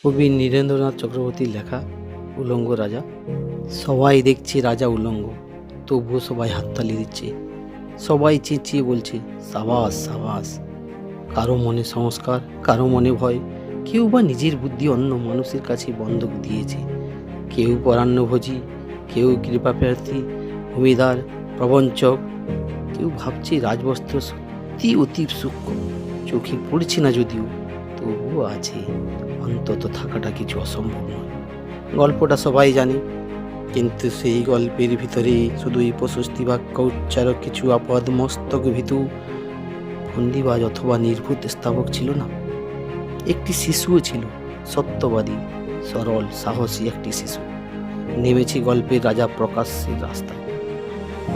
কবি নীরেন্দ্রনাথ চক্রবর্তীর লেখা উলঙ্গ রাজা। সবাই দেখছে রাজা উলঙ্গ, তবুও সবাই হাততালি দিচ্ছে, সবাই চেঁচিয়ে বলছে সাবাস সাবাস। কারো মনে সংস্কার, কারো মনে ভয়, কেউ বা নিজের বুদ্ধি অন্য মানুষের কাছে বন্ধক দিয়েছে, কেউ পরান্নভোজী, কেউ কৃপাপ্রার্থী, ভূমিদার, প্রবঞ্চক, কেউ ভাবছে রাজবস্ত্র সত্যি অতি সূক্ষ্ম, চোখে পড়ছে না যদিও, তবুও আছে, অন্তত থাকাটা কিছু অসম্ভব নয়। গল্পটা সবাই জানে, কিন্তু সেই গল্পের ভিতরে শুধুই প্রশস্তি বাক্য উচ্চারক কিছু আপদ মস্তক ভীতু ফন্দিবাজ অথবা নির্ভূত স্থাবক ছিল না। একটি শিশুও ছিল, সত্যবাদী, সরল, সাহসী একটি শিশু। নেমেছে গল্পের রাজা প্রকাশের রাস্তায়।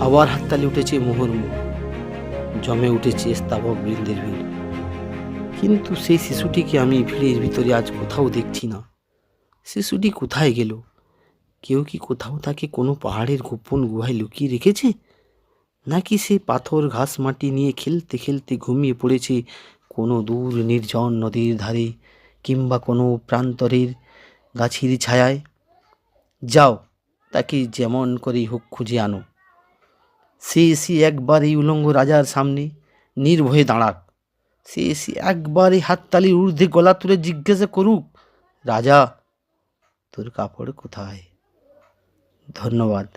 আবার হাততালি উঠেছে মুহুর্মুহু, জমে উঠেছে স্থাবক বৃন্দের ভিড়। কিন্তু সেই শিশুটিকে আমি ভিড়ের ভিতরে আজ কোথাও দেখছি না। শিশুটি কোথায় গেল? কেউ কি কোথাও তাকে কোনো পাহাড়ের গোপন গুহায় লুকিয়ে রেখেছে? নাকি সে পাথর ঘাস মাটি নিয়ে খেলতে খেলতে ঘুমিয়ে পড়েছে কোনো দূর নির্জন নদীর ধারে, কিংবা কোনো প্রান্তরের গাছের ছায়ায়? যাও, তাকে যেমন করেই হোক খুঁজে আনো। সে এসে একবার এই উলঙ্গ রাজার সামনে নির্ভয়ে দাঁড়াক। সে এসে একবার এই হাততালির ঊর্ধ্বে গলা তুলে জিজ্ঞাসা করুক, রাজা, তোর কাপড় কোথায়? ধন্যবাদ।